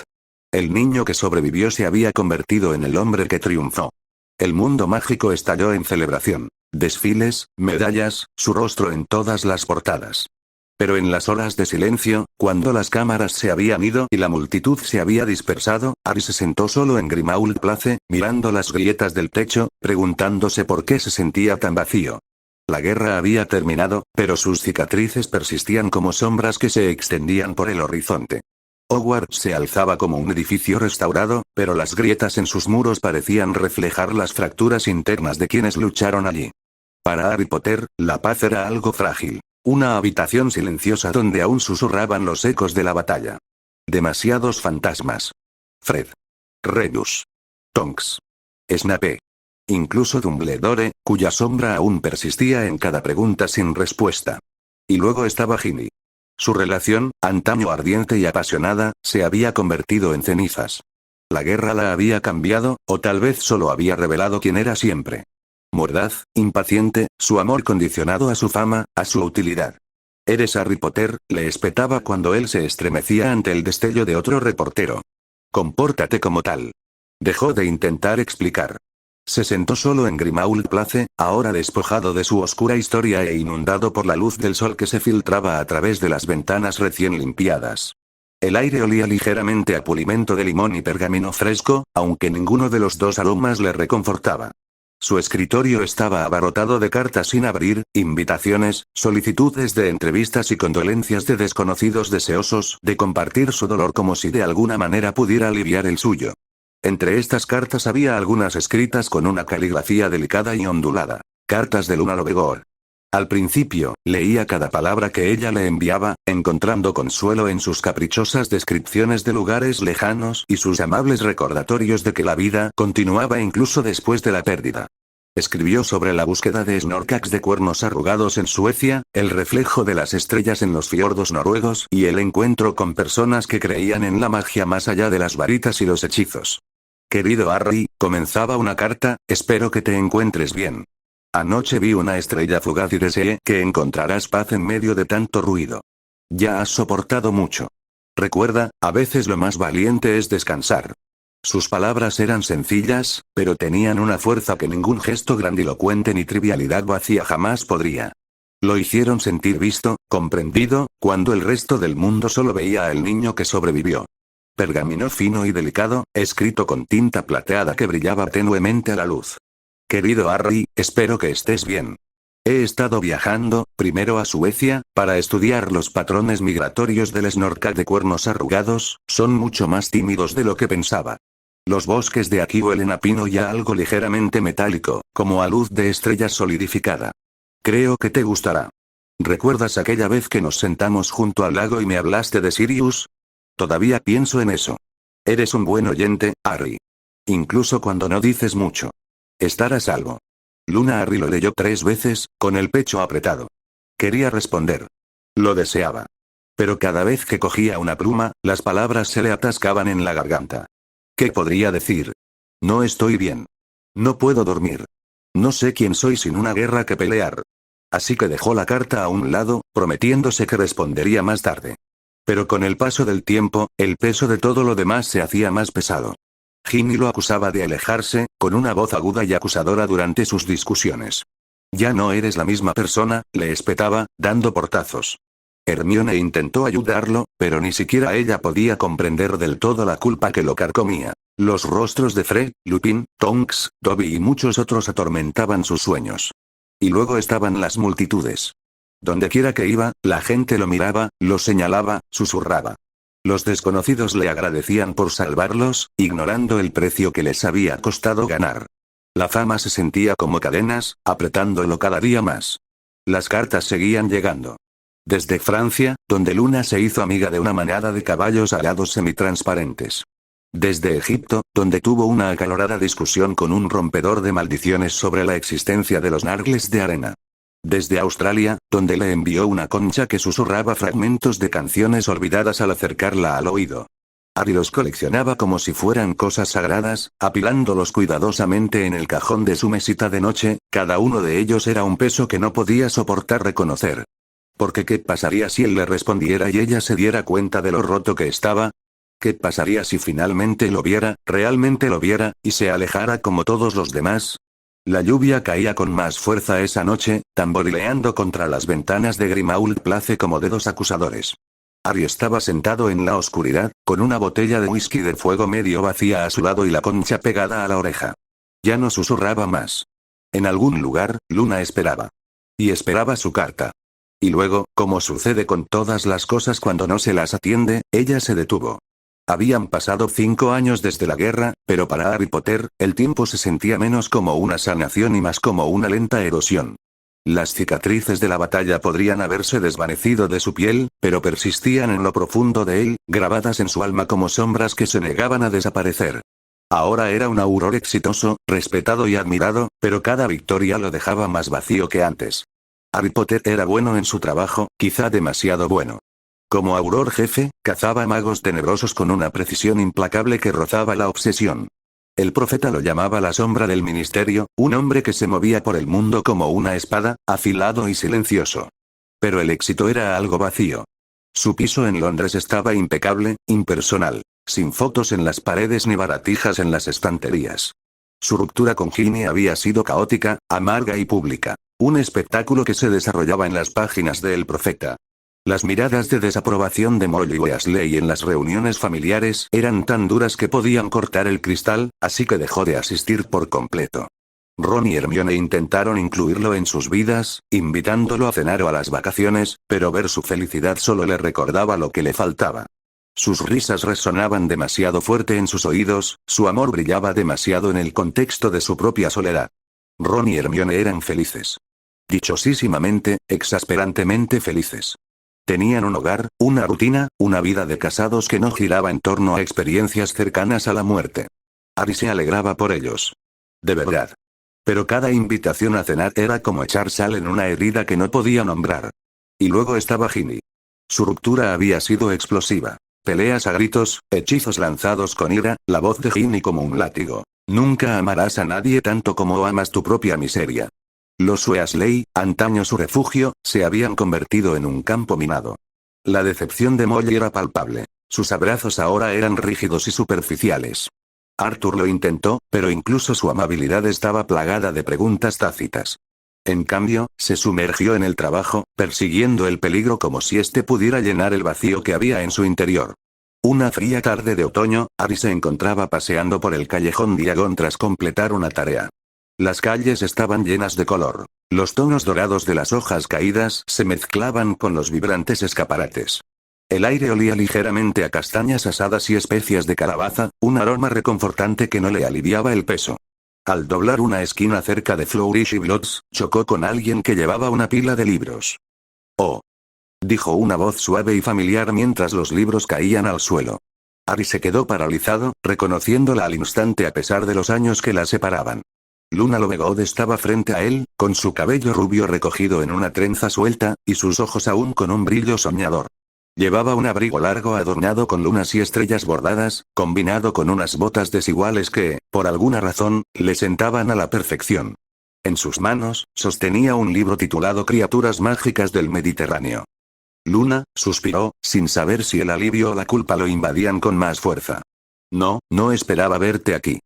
El niño que sobrevivió se había convertido en el hombre que triunfó. El mundo mágico estalló en celebración. Desfiles, medallas, su rostro en todas las portadas. Pero en las horas de silencio, cuando las cámaras se habían ido y la multitud se había dispersado, Harry se sentó solo en Grimmauld Place, mirando las grietas del techo, preguntándose por qué se sentía tan vacío. La guerra había terminado, pero sus cicatrices persistían como sombras que se extendían por el horizonte. Hogwarts se alzaba como un edificio restaurado, pero las grietas en sus muros parecían reflejar las fracturas internas de quienes lucharon allí. Para Harry Potter, la paz era algo frágil. Una habitación silenciosa donde aún susurraban los ecos de la batalla. Demasiados fantasmas. Fred. Redus. Tonks. Snape. Incluso Dumbledore, cuya sombra aún persistía en cada pregunta sin respuesta. Y luego estaba Ginny. Su relación, antaño ardiente y apasionada, se había convertido en cenizas. La guerra la había cambiado, o tal vez solo había revelado quién era siempre. Mordaz, impaciente, su amor condicionado a su fama, a su utilidad. «Eres Harry Potter», le espetaba cuando él se estremecía ante el destello de otro reportero. «Compórtate como tal». Dejó de intentar explicar. Se sentó solo en Grimmauld Place, ahora despojado de su oscura historia e inundado por la luz del sol que se filtraba a través de las ventanas recién limpiadas. El aire olía ligeramente a pulimento de limón y pergamino fresco, aunque ninguno de los dos aromas le reconfortaba. Su escritorio estaba abarrotado de cartas sin abrir, invitaciones, solicitudes de entrevistas y condolencias de desconocidos deseosos de compartir su dolor como si de alguna manera pudiera aliviar el suyo. Entre estas cartas había algunas escritas con una caligrafía delicada y ondulada. Cartas de Luna Lovegood. Al principio, leía cada palabra que ella le enviaba, encontrando consuelo en sus caprichosas descripciones de lugares lejanos y sus amables recordatorios de que la vida continuaba incluso después de la pérdida. Escribió sobre la búsqueda de Snorkax de cuernos arrugados en Suecia, el reflejo de las estrellas en los fiordos noruegos y el encuentro con personas que creían en la magia más allá de las varitas y los hechizos. Querido Harry, comenzaba una carta, espero que te encuentres bien. Anoche vi una estrella fugaz y deseé que encontrarás paz en medio de tanto ruido. Ya has soportado mucho. Recuerda, a veces lo más valiente es descansar. Sus palabras eran sencillas, pero tenían una fuerza que ningún gesto grandilocuente ni trivialidad vacía jamás podría. Lo hicieron sentir visto, comprendido, cuando el resto del mundo solo veía al niño que sobrevivió. Pergamino fino y delicado, escrito con tinta plateada que brillaba tenuemente a la luz. Querido Harry, espero que estés bien. He estado viajando, primero a Suecia, para estudiar los patrones migratorios del Snorkax de cuernos arrugados, son mucho más tímidos de lo que pensaba. Los bosques de aquí huelen a pino y a algo ligeramente metálico, como a luz de estrella solidificada. Creo que te gustará. ¿Recuerdas aquella vez que nos sentamos junto al lago y me hablaste de Sirius? Todavía pienso en eso. Eres un buen oyente, Harry. Incluso cuando no dices mucho. Estar a salvo. Luna Harry lo leyó 3 veces, con el pecho apretado. Quería responder. Lo deseaba. Pero cada vez que cogía una pluma, las palabras se le atascaban en la garganta. ¿Qué podría decir? No estoy bien. No puedo dormir. No sé quién soy sin una guerra que pelear. Así que dejó la carta a un lado, prometiéndose que respondería más tarde. Pero con el paso del tiempo, el peso de todo lo demás se hacía más pesado. Ginny lo acusaba de alejarse, con una voz aguda y acusadora durante sus discusiones. Ya no eres la misma persona, le espetaba, dando portazos. Hermione intentó ayudarlo, pero ni siquiera ella podía comprender del todo la culpa que lo carcomía. Los rostros de Fred, Lupin, Tonks, Dobby y muchos otros atormentaban sus sueños. Y luego estaban las multitudes. Dondequiera que iba, la gente lo miraba, lo señalaba, susurraba. Los desconocidos le agradecían por salvarlos, ignorando el precio que les había costado ganar. La fama se sentía como cadenas, apretándolo cada día más. Las cartas seguían llegando. Desde Francia, donde Luna se hizo amiga de una manada de caballos alados semitransparentes. Desde Egipto, donde tuvo una acalorada discusión con un rompedor de maldiciones sobre la existencia de los nargles de arena. Desde Australia, donde le envió una concha que susurraba fragmentos de canciones olvidadas al acercarla al oído. Harry los coleccionaba como si fueran cosas sagradas, apilándolos cuidadosamente en el cajón de su mesita de noche, cada uno de ellos era un peso que no podía soportar reconocer. Porque ¿qué pasaría si él le respondiera y ella se diera cuenta de lo roto que estaba? ¿Qué pasaría si finalmente lo viera, realmente lo viera, y se alejara como todos los demás? La lluvia caía con más fuerza esa noche, tamborileando contra las ventanas de Grimmauld Place como dedos acusadores. Harry estaba sentado en la oscuridad, con una botella de whisky de fuego medio vacía a su lado y la concha pegada a la oreja. Ya no susurraba más. En algún lugar, Luna esperaba. Y esperaba su carta. Y luego, como sucede con todas las cosas cuando no se las atiende, ella se detuvo. Habían pasado 5 años desde la guerra, pero para Harry Potter, el tiempo se sentía menos como una sanación y más como una lenta erosión. Las cicatrices de la batalla podrían haberse desvanecido de su piel, pero persistían en lo profundo de él, grabadas en su alma como sombras que se negaban a desaparecer. Ahora era un Auror exitoso, respetado y admirado, pero cada victoria lo dejaba más vacío que antes. Harry Potter era bueno en su trabajo, quizá demasiado bueno. Como Auror jefe, cazaba magos tenebrosos con una precisión implacable que rozaba la obsesión. El profeta lo llamaba la sombra del ministerio, un hombre que se movía por el mundo como una espada, afilado y silencioso. Pero el éxito era algo vacío. Su piso en Londres estaba impecable, impersonal, sin fotos en las paredes ni baratijas en las estanterías. Su ruptura con Ginny había sido caótica, amarga y pública. Un espectáculo que se desarrollaba en las páginas de El Profeta. Las miradas de desaprobación de Molly Weasley en las reuniones familiares eran tan duras que podían cortar el cristal, así que dejó de asistir por completo. Ron y Hermione intentaron incluirlo en sus vidas, invitándolo a cenar o a las vacaciones, pero ver su felicidad solo le recordaba lo que le faltaba. Sus risas resonaban demasiado fuerte en sus oídos, su amor brillaba demasiado en el contexto de su propia soledad. Ron y Hermione eran felices. Dichosísimamente, exasperantemente felices. Tenían un hogar, una rutina, una vida de casados que no giraba en torno a experiencias cercanas a la muerte. Harry se alegraba por ellos. De verdad. Pero cada invitación a cenar era como echar sal en una herida que no podía nombrar. Y luego estaba Ginny. Su ruptura había sido explosiva. Peleas a gritos, hechizos lanzados con ira, la voz de Ginny como un látigo. Nunca amarás a nadie tanto como amas tu propia miseria. Los Weasley, antaño su refugio, se habían convertido en un campo minado. La decepción de Molly era palpable. Sus abrazos ahora eran rígidos y superficiales. Arthur lo intentó, pero incluso su amabilidad estaba plagada de preguntas tácitas. En cambio, se sumergió en el trabajo, persiguiendo el peligro como si éste pudiera llenar el vacío que había en su interior. Una fría tarde de otoño, Harry se encontraba paseando por el callejón Diagon tras completar una tarea. Las calles estaban llenas de color. Los tonos dorados de las hojas caídas se mezclaban con los vibrantes escaparates. El aire olía ligeramente a castañas asadas y especias de calabaza, un aroma reconfortante que no le aliviaba el peso. Al doblar una esquina cerca de Flourish y Blotts, chocó con alguien que llevaba una pila de libros. «Oh», dijo una voz suave y familiar mientras los libros caían al suelo. Ari se quedó paralizado, reconociéndola al instante a pesar de los años que la separaban. Luna Lovegood estaba frente a él, con su cabello rubio recogido en una trenza suelta, y sus ojos aún con un brillo soñador. Llevaba un abrigo largo adornado con lunas y estrellas bordadas, combinado con unas botas desiguales que, por alguna razón, le sentaban a la perfección. En sus manos, sostenía un libro titulado Criaturas mágicas del Mediterráneo. Luna, suspiró, sin saber si el alivio o la culpa lo invadían con más fuerza. No esperaba verte aquí.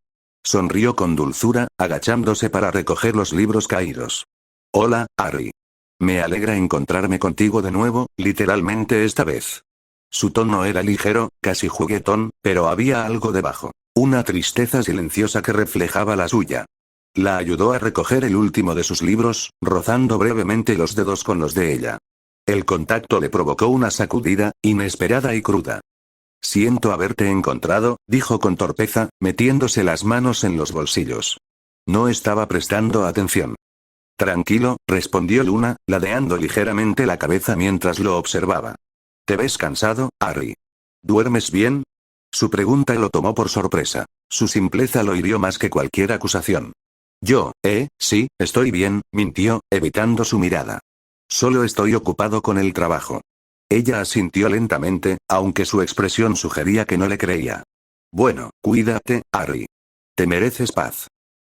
Sonrió con dulzura, agachándose para recoger los libros caídos. Hola, Harry. Me alegra encontrarme contigo de nuevo, literalmente esta vez. Su tono era ligero, casi juguetón, pero había algo debajo. Una tristeza silenciosa que reflejaba la suya. La ayudó a recoger el último de sus libros, rozando brevemente los dedos con los de ella. El contacto le provocó una sacudida, inesperada y cruda. Siento haberte encontrado, dijo con torpeza, metiéndose las manos en los bolsillos. No estaba prestando atención. Tranquilo, respondió Luna, ladeando ligeramente la cabeza mientras lo observaba. ¿Te ves cansado, Harry? ¿Duermes bien? Su pregunta lo tomó por sorpresa. Su simpleza lo hirió más que cualquier acusación. Sí, estoy bien, mintió, evitando su mirada. Solo estoy ocupado con el trabajo. Ella asintió lentamente, aunque su expresión sugería que no le creía. Bueno, cuídate, Harry. Te mereces paz.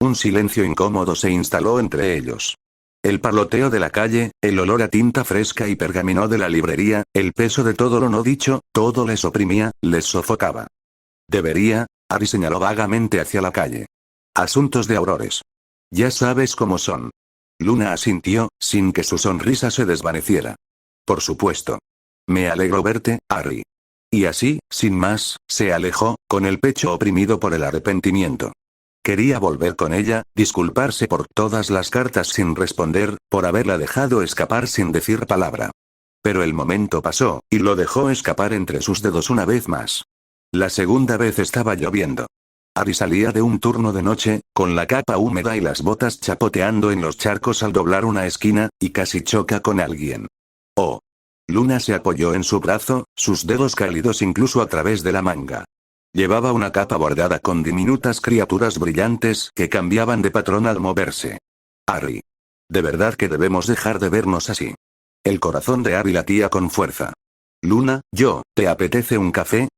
Un silencio incómodo se instaló entre ellos. El parloteo de la calle, el olor a tinta fresca y pergamino de la librería, el peso de todo lo no dicho, todo les oprimía, les sofocaba. Harry señaló vagamente hacia la calle. Asuntos de Aurores. Ya sabes cómo son. Luna asintió, sin que su sonrisa se desvaneciera. Por supuesto. Me alegro verte, Harry. Y así, sin más, se alejó, con el pecho oprimido por el arrepentimiento. Quería volver con ella, disculparse por todas las cartas sin responder, por haberla dejado escapar sin decir palabra. Pero el momento pasó, y lo dejó escapar entre sus dedos una vez más. La segunda vez estaba lloviendo. Harry salía de un turno de noche, con la capa húmeda y las botas chapoteando en los charcos al doblar una esquina, y casi choca con alguien. Oh. Luna se apoyó en su brazo, sus dedos cálidos incluso a través de la manga. Llevaba una capa bordada con diminutas criaturas brillantes que cambiaban de patrón al moverse. Harry. De verdad que debemos dejar de vernos así. El corazón de Harry latía con fuerza. Luna, ¿te apetece un café?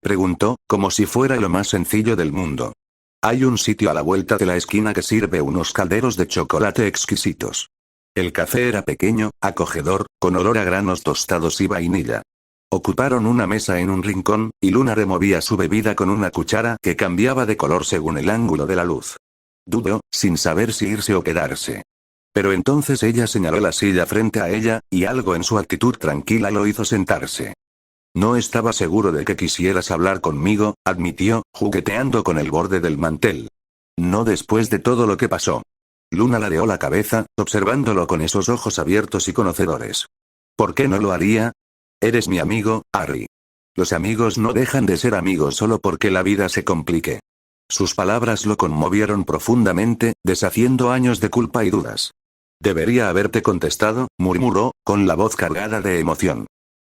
Preguntó, como si fuera lo más sencillo del mundo. Hay un sitio a la vuelta de la esquina que sirve unos calderos de chocolate exquisitos. El café era pequeño, acogedor, con olor a granos tostados y vainilla. Ocuparon una mesa en un rincón, y Luna removía su bebida con una cuchara que cambiaba de color según el ángulo de la luz. Dudó, sin saber si irse o quedarse. Pero entonces ella señaló la silla frente a ella, y algo en su actitud tranquila lo hizo sentarse. No estaba seguro de que quisieras hablar conmigo, admitió, jugueteando con el borde del mantel. No después de todo lo que pasó. Luna ladeó la cabeza, observándolo con esos ojos abiertos y conocedores. ¿Por qué no lo haría? Eres mi amigo, Harry. Los amigos no dejan de ser amigos solo porque la vida se complique. Sus palabras lo conmovieron profundamente, deshaciendo años de culpa y dudas. Debería haberte contestado, murmuró, con la voz cargada de emoción.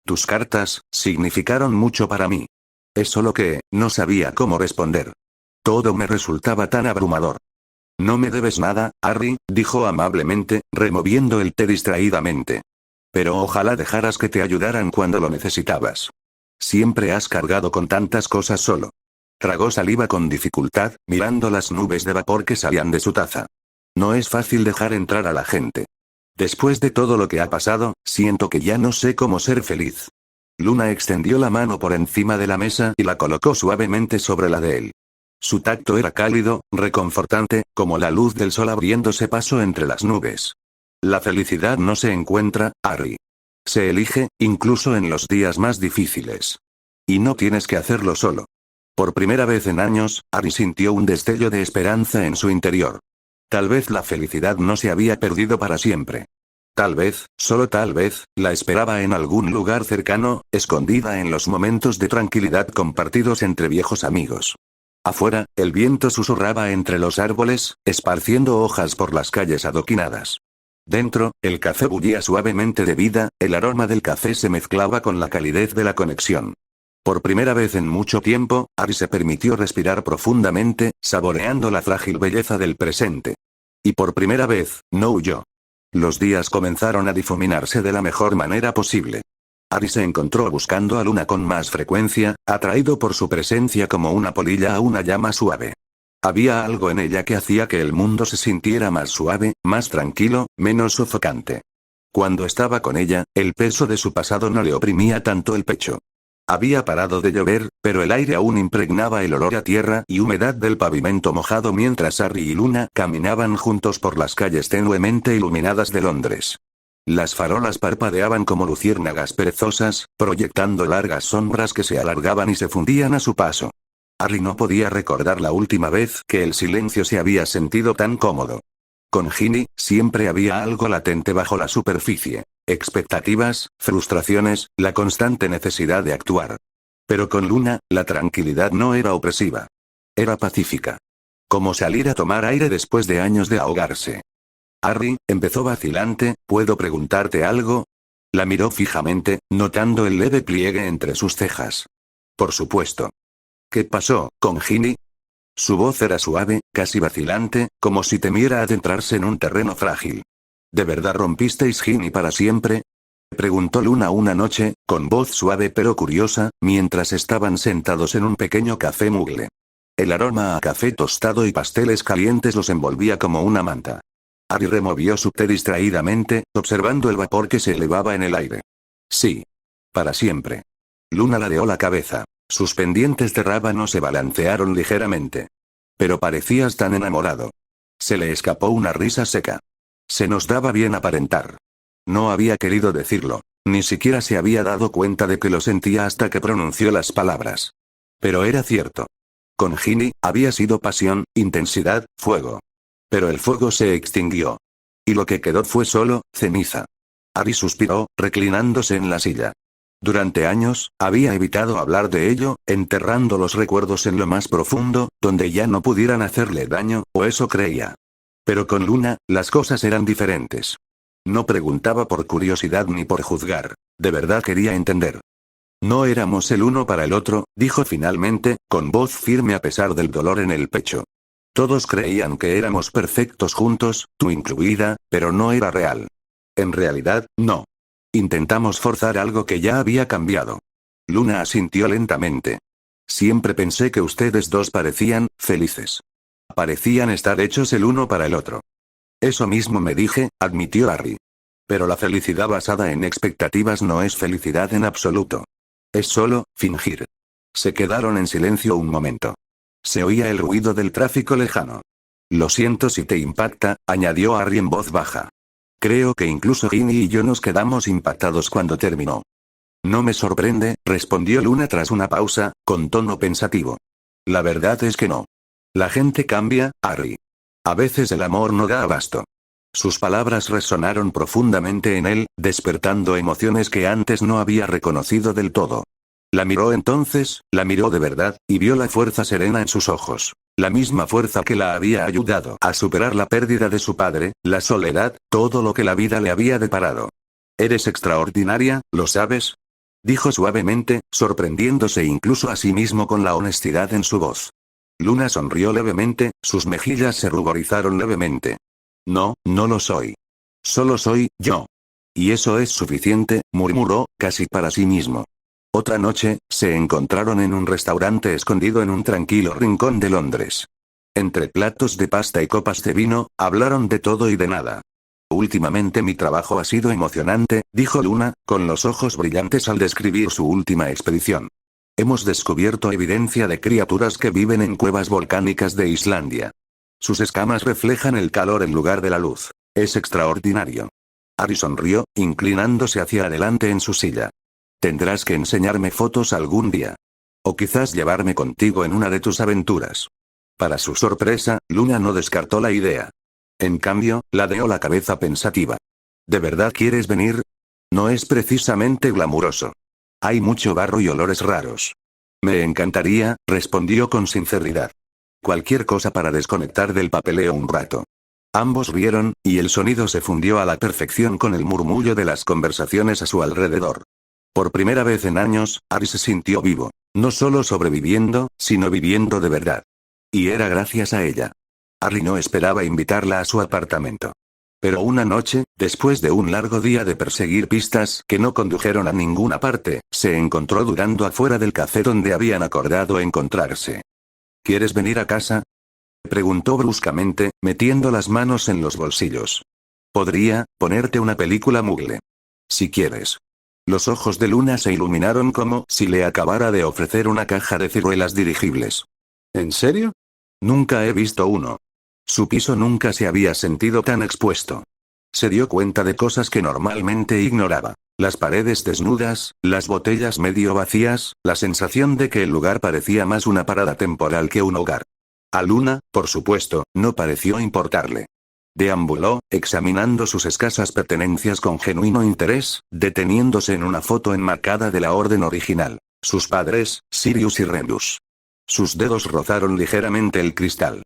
Tus cartas significaron mucho para mí. Es solo que, no sabía cómo responder. Todo me resultaba tan abrumador. No me debes nada, Harry, dijo amablemente, removiendo el té distraídamente. Pero ojalá dejaras que te ayudaran cuando lo necesitabas. Siempre has cargado con tantas cosas solo. Tragó saliva con dificultad, mirando las nubes de vapor que salían de su taza. No es fácil dejar entrar a la gente. Después de todo lo que ha pasado, siento que ya no sé cómo ser feliz. Luna extendió la mano por encima de la mesa y la colocó suavemente sobre la de él. Su tacto era cálido, reconfortante, como la luz del sol abriéndose paso entre las nubes. La felicidad no se encuentra, Harry. Se elige, incluso en los días más difíciles. Y no tienes que hacerlo solo. Por primera vez en años, Harry sintió un destello de esperanza en su interior. Tal vez la felicidad no se había perdido para siempre. Tal vez, solo tal vez, la esperaba en algún lugar cercano, escondida en los momentos de tranquilidad compartidos entre viejos amigos. Afuera, el viento susurraba entre los árboles, esparciendo hojas por las calles adoquinadas. Dentro, el café bullía suavemente de vida, el aroma del café se mezclaba con la calidez de la conexión. Por primera vez en mucho tiempo, Harry se permitió respirar profundamente, saboreando la frágil belleza del presente. Y por primera vez, no huyó. Los días comenzaron a difuminarse de la mejor manera posible. Harry se encontró buscando a Luna con más frecuencia, atraído por su presencia como una polilla a una llama suave. Había algo en ella que hacía que el mundo se sintiera más suave, más tranquilo, menos sofocante. Cuando estaba con ella, el peso de su pasado no le oprimía tanto el pecho. Había parado de llover, pero el aire aún impregnaba el olor a tierra y humedad del pavimento mojado mientras Harry y Luna caminaban juntos por las calles tenuemente iluminadas de Londres. Las farolas parpadeaban como luciérnagas perezosas, proyectando largas sombras que se alargaban y se fundían a su paso. Harry no podía recordar la última vez que el silencio se había sentido tan cómodo. Con Ginny, siempre había algo latente bajo la superficie. Expectativas, frustraciones, la constante necesidad de actuar. Pero con Luna, la tranquilidad no era opresiva. Era pacífica. Como salir a tomar aire después de años de ahogarse. Harry, empezó vacilante, ¿puedo preguntarte algo? La miró fijamente, notando el leve pliegue entre sus cejas. Por supuesto. ¿Qué pasó, con Ginny? Su voz era suave, casi vacilante, como si temiera adentrarse en un terreno frágil. ¿De verdad rompisteis Ginny para siempre? Preguntó Luna una noche, con voz suave pero curiosa, mientras estaban sentados en un pequeño café mugle. El aroma a café tostado y pasteles calientes los envolvía como una manta. Harry removió su té distraídamente, observando el vapor que se elevaba en el aire. Sí. Para siempre. Luna ladeó la cabeza. Sus pendientes de rábano se balancearon ligeramente. Pero parecías tan enamorado. Se le escapó una risa seca. Se nos daba bien aparentar. No había querido decirlo. Ni siquiera se había dado cuenta de que lo sentía hasta que pronunció las palabras. Pero era cierto. Con Ginny, había sido pasión, intensidad, fuego. Pero el fuego se extinguió. Y lo que quedó fue solo, ceniza. Harry suspiró, reclinándose en la silla. Durante años, había evitado hablar de ello, enterrando los recuerdos en lo más profundo, donde ya no pudieran hacerle daño, o eso creía. Pero con Luna, las cosas eran diferentes. No preguntaba por curiosidad ni por juzgar, de verdad quería entender. No éramos el uno para el otro, dijo finalmente, con voz firme a pesar del dolor en el pecho. Todos creían que éramos perfectos juntos, tú incluida, pero no era real. En realidad, no. Intentamos forzar algo que ya había cambiado. Luna asintió lentamente. Siempre pensé que ustedes dos parecían felices. Parecían estar hechos el uno para el otro. Eso mismo me dije, admitió Harry. Pero la felicidad basada en expectativas no es felicidad en absoluto. Es solo, fingir. Se quedaron en silencio un momento. Se oía el ruido del tráfico lejano. Lo siento si te impacta, añadió Harry en voz baja. Creo que incluso Ginny y yo nos quedamos impactados cuando terminó. No me sorprende, respondió Luna tras una pausa, con tono pensativo. La verdad es que no. La gente cambia, Harry. A veces el amor no da abasto. Sus palabras resonaron profundamente en él, despertando emociones que antes no había reconocido del todo. La miró entonces, la miró de verdad, y vio la fuerza serena en sus ojos. La misma fuerza que la había ayudado a superar la pérdida de su padre, la soledad, todo lo que la vida le había deparado. Eres extraordinaria, ¿lo sabes? Dijo suavemente, sorprendiéndose incluso a sí mismo con la honestidad en su voz. Luna sonrió levemente, sus mejillas se ruborizaron levemente. No, no lo soy. Solo soy yo. Y eso es suficiente, murmuró, casi para sí mismo. Otra noche, se encontraron en un restaurante escondido en un tranquilo rincón de Londres. Entre platos de pasta y copas de vino, hablaron de todo y de nada. Últimamente mi trabajo ha sido emocionante, dijo Luna, con los ojos brillantes al describir su última expedición. Hemos descubierto evidencia de criaturas que viven en cuevas volcánicas de Islandia. Sus escamas reflejan el calor en lugar de la luz. Es extraordinario. Harry sonrió, inclinándose hacia adelante en su silla. Tendrás que enseñarme fotos algún día. O quizás llevarme contigo en una de tus aventuras. Para su sorpresa, Luna no descartó la idea. En cambio, ladeó la cabeza pensativa. ¿De verdad quieres venir? No es precisamente glamuroso. Hay mucho barro y olores raros. Me encantaría, respondió con sinceridad. Cualquier cosa para desconectar del papeleo un rato. Ambos rieron, y el sonido se fundió a la perfección con el murmullo de las conversaciones a su alrededor. Por primera vez en años, Harry se sintió vivo. No solo sobreviviendo, sino viviendo de verdad. Y era gracias a ella. Harry no esperaba invitarla a su apartamento. Pero una noche, después de un largo día de perseguir pistas que no condujeron a ninguna parte, se encontró dudando afuera del café donde habían acordado encontrarse. ¿Quieres venir a casa?, preguntó bruscamente, metiendo las manos en los bolsillos. Podría ponerte una película mugle. Si quieres. Los ojos de Luna se iluminaron como si le acabara de ofrecer una caja de ciruelas dirigibles. ¿En serio? Nunca he visto uno. Su piso nunca se había sentido tan expuesto. Se dio cuenta de cosas que normalmente ignoraba. Las paredes desnudas, las botellas medio vacías, la sensación de que el lugar parecía más una parada temporal que un hogar. A Luna, por supuesto, no pareció importarle. Deambuló, examinando sus escasas pertenencias con genuino interés, deteniéndose en una foto enmarcada de la orden original. Sus padres, Sirius y Remus. Sus dedos rozaron ligeramente el cristal.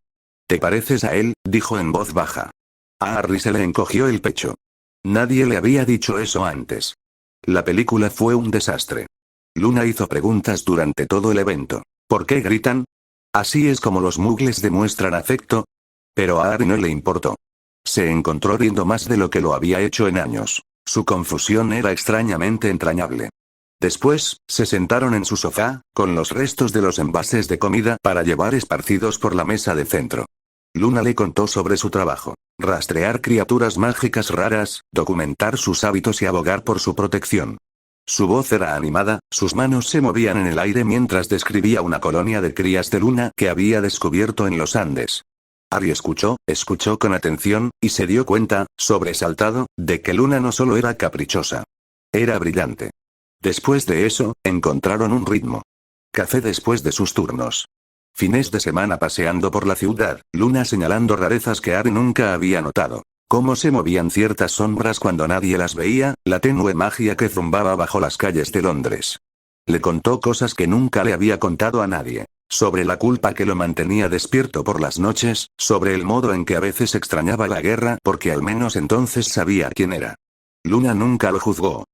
«¿Te pareces a él?», dijo en voz baja. A Harry se le encogió el pecho. Nadie le había dicho eso antes. La película fue un desastre. Luna hizo preguntas durante todo el evento. ¿Por qué gritan? ¿Así es como los muggles demuestran afecto? Pero a Harry no le importó. Se encontró riendo más de lo que lo había hecho en años. Su confusión era extrañamente entrañable. Después, se sentaron en su sofá, con los restos de los envases de comida para llevar esparcidos por la mesa de centro. Luna le contó sobre su trabajo. Rastrear criaturas mágicas raras, documentar sus hábitos y abogar por su protección. Su voz era animada, sus manos se movían en el aire mientras describía una colonia de crías de luna que había descubierto en los Andes. Harry escuchó con atención, y se dio cuenta, sobresaltado, de que Luna no solo era caprichosa. Era brillante. Después de eso, encontraron un ritmo. Café después de sus turnos. Fines de semana paseando por la ciudad, Luna señalando rarezas que Harry nunca había notado. Cómo se movían ciertas sombras cuando nadie las veía, la tenue magia que zumbaba bajo las calles de Londres. Le contó cosas que nunca le había contado a nadie. Sobre la culpa que lo mantenía despierto por las noches, sobre el modo en que a veces extrañaba la guerra porque al menos entonces sabía quién era. Luna nunca lo juzgó.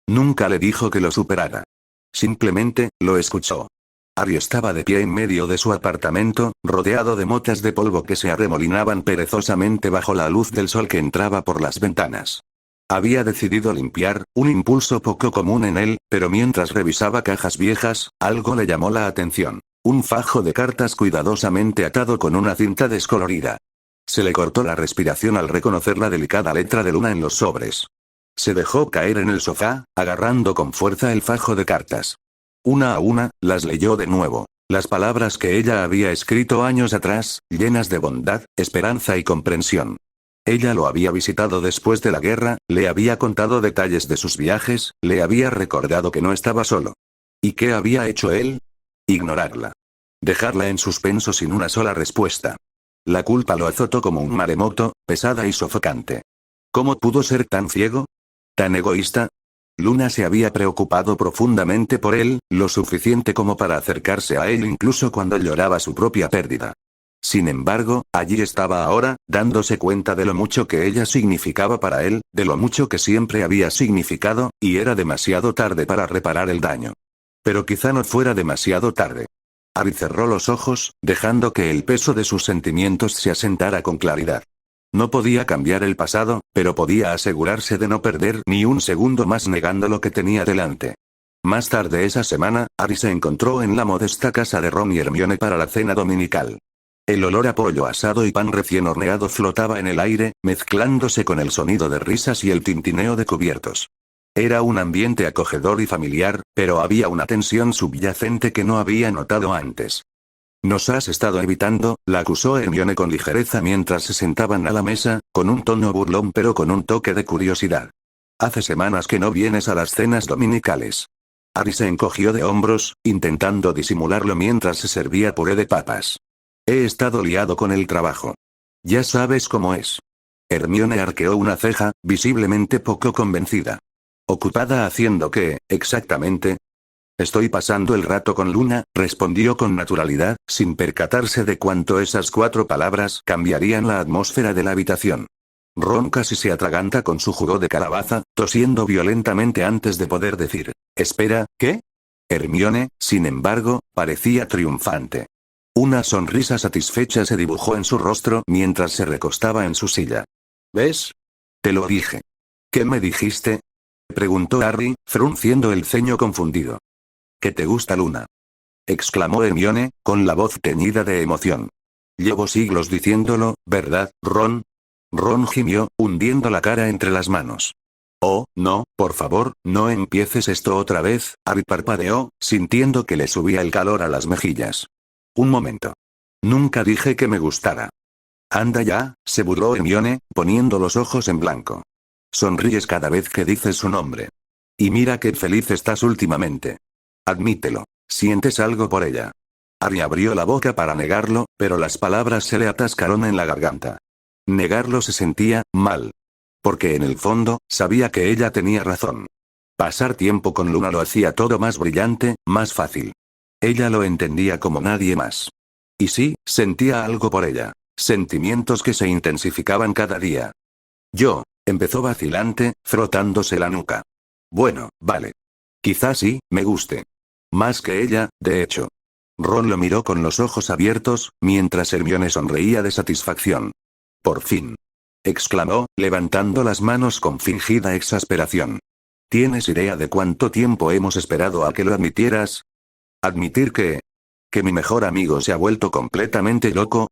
Nunca le dijo que lo superara. Simplemente, lo escuchó. Harry estaba de pie en medio de su apartamento, rodeado de motas de polvo que se arremolinaban perezosamente bajo la luz del sol que entraba por las ventanas. Había decidido limpiar, un impulso poco común en él, pero mientras revisaba cajas viejas, algo le llamó la atención. Un fajo de cartas cuidadosamente atado con una cinta descolorida. Se le cortó la respiración al reconocer la delicada letra de Luna en los sobres. Se dejó caer en el sofá, agarrando con fuerza el fajo de cartas. Una a una, las leyó de nuevo. Las palabras que ella había escrito años atrás, llenas de bondad, esperanza y comprensión. Ella lo había visitado después de la guerra, le había contado detalles de sus viajes, le había recordado que no estaba solo. ¿Y qué había hecho él? Ignorarla. Dejarla en suspenso sin una sola respuesta. La culpa lo azotó como un maremoto, pesada y sofocante. ¿Cómo pudo ser tan ciego? ¿Tan egoísta? Luna se había preocupado profundamente por él, lo suficiente como para acercarse a él incluso cuando lloraba su propia pérdida. Sin embargo, allí estaba ahora, dándose cuenta de lo mucho que ella significaba para él, de lo mucho que siempre había significado, y era demasiado tarde para reparar el daño. Pero quizá no fuera demasiado tarde. Harry cerró los ojos, dejando que el peso de sus sentimientos se asentara con claridad. No podía cambiar el pasado, pero podía asegurarse de no perder ni un segundo más negando lo que tenía delante. Más tarde esa semana, Harry se encontró en la modesta casa de Ron y Hermione para la cena dominical. El olor a pollo asado y pan recién horneado flotaba en el aire, mezclándose con el sonido de risas y el tintineo de cubiertos. Era un ambiente acogedor y familiar, pero había una tensión subyacente que no había notado antes. «Nos has estado evitando», la acusó Hermione con ligereza mientras se sentaban a la mesa, con un tono burlón pero con un toque de curiosidad. «Hace semanas que no vienes a las cenas dominicales». Harry se encogió de hombros, intentando disimularlo mientras se servía puré de papas. «He estado liado con el trabajo. Ya sabes cómo es». Hermione arqueó una ceja, visiblemente poco convencida. «¿Ocupada haciendo qué, exactamente?» «Estoy pasando el rato con Luna», respondió con naturalidad, sin percatarse de cuánto esas 4 palabras cambiarían la atmósfera de la habitación. Ron casi se atraganta con su jugo de calabaza, tosiendo violentamente antes de poder decir, «Espera, ¿qué?». Hermione, sin embargo, parecía triunfante. Una sonrisa satisfecha se dibujó en su rostro mientras se recostaba en su silla. «¿Ves? Te lo dije». «¿Qué me dijiste?», preguntó Harry, frunciendo el ceño confundido. «Que te gusta Luna», exclamó Hermione, con la voz teñida de emoción. «Llevo siglos diciéndolo, ¿verdad, Ron?». Ron gimió, hundiendo la cara entre las manos. «Oh, no, por favor, no empieces esto otra vez», Harry parpadeó, sintiendo que le subía el calor a las mejillas. «Un momento. Nunca dije que me gustara». «Anda ya», se burló Hermione, poniendo los ojos en blanco. «Sonríes cada vez que dices su nombre. Y mira qué feliz estás últimamente. Admítelo, sientes algo por ella». Harry abrió la boca para negarlo, pero las palabras se le atascaron en la garganta. Negarlo se sentía mal. Porque en el fondo, sabía que ella tenía razón. Pasar tiempo con Luna lo hacía todo más brillante, más fácil. Ella lo entendía como nadie más. Y sí, sentía algo por ella. Sentimientos que se intensificaban cada día. Empezó vacilante, frotándose la nuca. Bueno, vale. Quizás sí, me guste. Más que ella, de hecho. Ron lo miró con los ojos abiertos, mientras Hermione sonreía de satisfacción. «Por fin», exclamó, levantando las manos con fingida exasperación. «¿Tienes idea de cuánto tiempo hemos esperado a que lo admitieras?». «¿Admitir qué? ¿Que mi mejor amigo se ha vuelto completamente loco?»,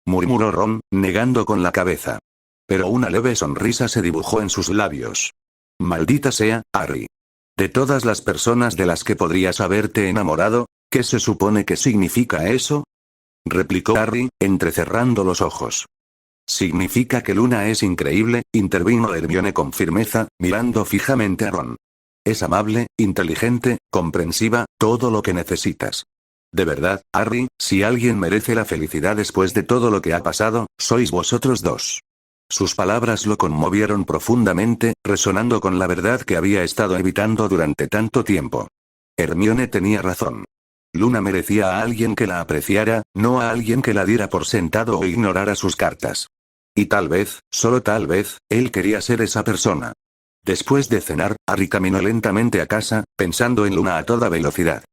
murmuró Ron, negando con la cabeza. Pero una leve sonrisa se dibujó en sus labios. «Maldita sea, Harry. De todas las personas de las que podrías haberte enamorado, ¿qué se supone que significa eso?», replicó Harry, entrecerrando los ojos. «Significa que Luna es increíble», intervino Hermione con firmeza, mirando fijamente a Ron. «Es amable, inteligente, comprensiva, todo lo que necesitas. De verdad, Harry, si alguien merece la felicidad después de todo lo que ha pasado, sois vosotros dos». Sus palabras lo conmovieron profundamente, resonando con la verdad que había estado evitando durante tanto tiempo. Hermione tenía razón. Luna merecía a alguien que la apreciara, no a alguien que la diera por sentado o ignorara sus cartas. Y tal vez, solo tal vez, él quería ser esa persona. Después de cenar, Harry caminó lentamente a casa, pensando en Luna a toda velocidad.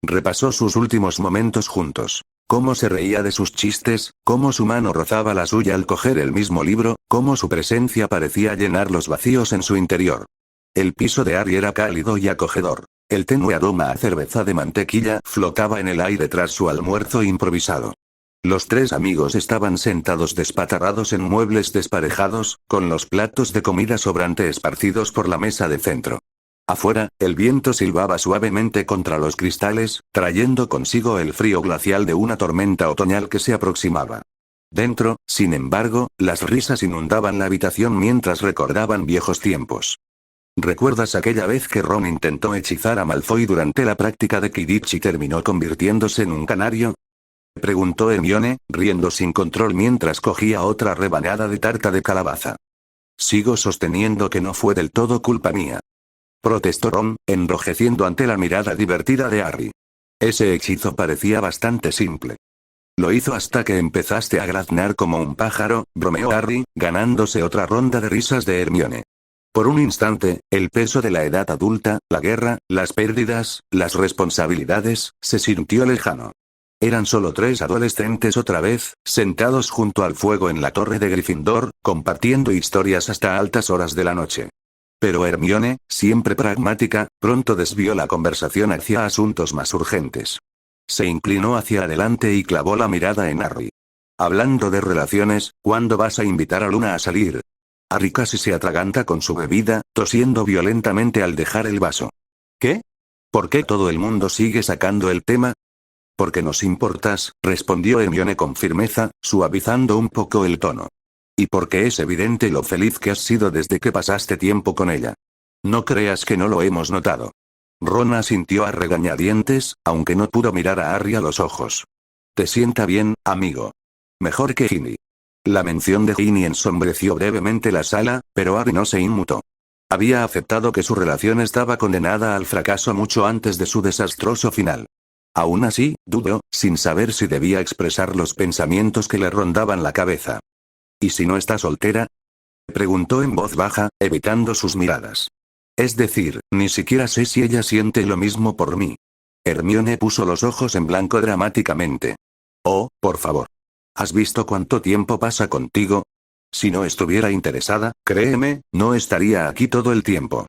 Repasó sus últimos momentos juntos. Cómo se reía de sus chistes, cómo su mano rozaba la suya al coger el mismo libro, cómo su presencia parecía llenar los vacíos en su interior. El piso de Harry era cálido y acogedor. El tenue aroma a cerveza de mantequilla flotaba en el aire tras su almuerzo improvisado. Los tres amigos estaban sentados despatarrados en muebles desparejados, con los platos de comida sobrante esparcidos por la mesa de centro. Afuera, el viento silbaba suavemente contra los cristales, trayendo consigo el frío glacial de una tormenta otoñal que se aproximaba. Dentro, sin embargo, las risas inundaban la habitación mientras recordaban viejos tiempos. ¿Recuerdas aquella vez que Ron intentó hechizar a Malfoy durante la práctica de Quidditch y terminó convirtiéndose en un canario?, preguntó Hermione, riendo sin control mientras cogía otra rebanada de tarta de calabaza. «Sigo sosteniendo que no fue del todo culpa mía», protestó Ron, enrojeciendo ante la mirada divertida de Harry. «Ese hechizo parecía bastante simple». «Lo hizo hasta que empezaste a graznar como un pájaro», bromeó Harry, ganándose otra ronda de risas de Hermione. Por un instante, el peso de la edad adulta, la guerra, las pérdidas, las responsabilidades, se sintió lejano. Eran solo tres adolescentes otra vez, sentados junto al fuego en la torre de Gryffindor, compartiendo historias hasta altas horas de la noche. Pero Hermione, siempre pragmática, pronto desvió la conversación hacia asuntos más urgentes. Se inclinó hacia adelante y clavó la mirada en Harry. «Hablando de relaciones, ¿cuándo vas a invitar a Luna a salir?». Harry casi se atraganta con su bebida, tosiendo violentamente al dejar el vaso. «¿Qué? ¿Por qué todo el mundo sigue sacando el tema?». «Porque nos importas», respondió Hermione con firmeza, suavizando un poco el tono. «Y porque es evidente lo feliz que has sido desde que pasaste tiempo con ella. No creas que no lo hemos notado». Ron asintió a regañadientes, aunque no pudo mirar a Harry a los ojos. «¿Te sienta bien, amigo?». «Mejor que Ginny». La mención de Ginny ensombreció brevemente la sala, pero Harry no se inmutó. Había aceptado que su relación estaba condenada al fracaso mucho antes de su desastroso final. Aún así, dudó, sin saber si debía expresar los pensamientos que le rondaban la cabeza. «¿Y si no está soltera?». Preguntó en voz baja, evitando sus miradas. Es decir, ni siquiera sé si ella siente lo mismo por mí. Hermione puso los ojos en blanco dramáticamente. Oh, por favor. ¿Has visto cuánto tiempo pasa contigo? Si no estuviera interesada, créeme, no estaría aquí todo el tiempo.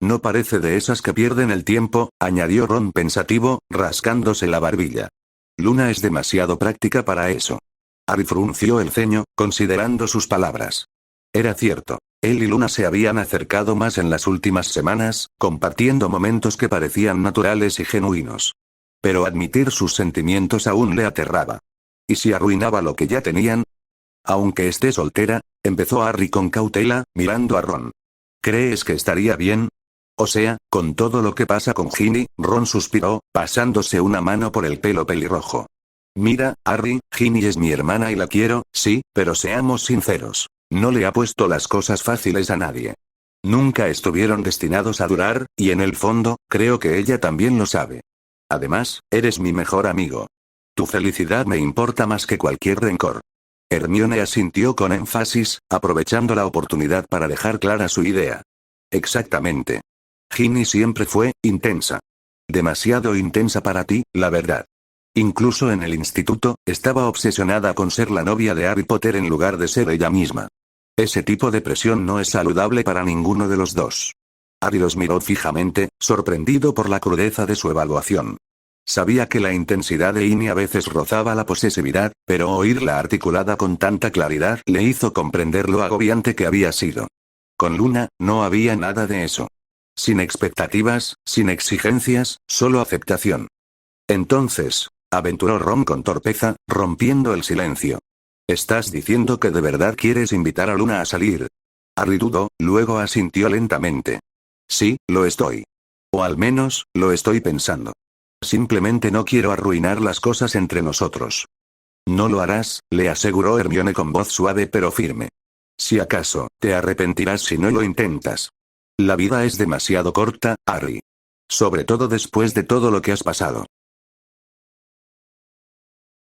No parece de esas que pierden el tiempo, añadió Ron pensativo, rascándose la barbilla. Luna es demasiado práctica para eso. Harry frunció el ceño, considerando sus palabras. Era cierto. Él y Luna se habían acercado más en las últimas semanas, compartiendo momentos que parecían naturales y genuinos. Pero admitir sus sentimientos aún le aterraba. ¿Y si arruinaba lo que ya tenían? Aunque esté soltera, empezó Harry con cautela, mirando a Ron. ¿Crees que estaría bien? O sea, con todo lo que pasa con Ginny, Ron suspiró, pasándose una mano por el pelo pelirrojo. Mira, Harry, Ginny es mi hermana y la quiero, sí, pero seamos sinceros. No le ha puesto las cosas fáciles a nadie. Nunca estuvieron destinados a durar, y en el fondo, creo que ella también lo sabe. Además, eres mi mejor amigo. Tu felicidad me importa más que cualquier rencor. Hermione asintió con énfasis, aprovechando la oportunidad para dejar clara su idea. Exactamente. Ginny siempre fue intensa. Demasiado intensa para ti, la verdad. Incluso en el instituto, estaba obsesionada con ser la novia de Harry Potter en lugar de ser ella misma. Ese tipo de presión no es saludable para ninguno de los dos. Harry los miró fijamente, sorprendido por la crudeza de su evaluación. Sabía que la intensidad de Ginny a veces rozaba la posesividad, pero oírla articulada con tanta claridad le hizo comprender lo agobiante que había sido. Con Luna, no había nada de eso. Sin expectativas, sin exigencias, solo aceptación. Entonces, aventuró Ron con torpeza, rompiendo el silencio. ¿Estás diciendo que de verdad quieres invitar a Luna a salir? Harry dudó, luego asintió lentamente. Sí, lo estoy. O al menos, lo estoy pensando. Simplemente no quiero arruinar las cosas entre nosotros. No lo harás, le aseguró Hermione con voz suave pero firme. Si acaso, te arrepentirás si no lo intentas. La vida es demasiado corta, Harry. Sobre todo después de todo lo que has pasado.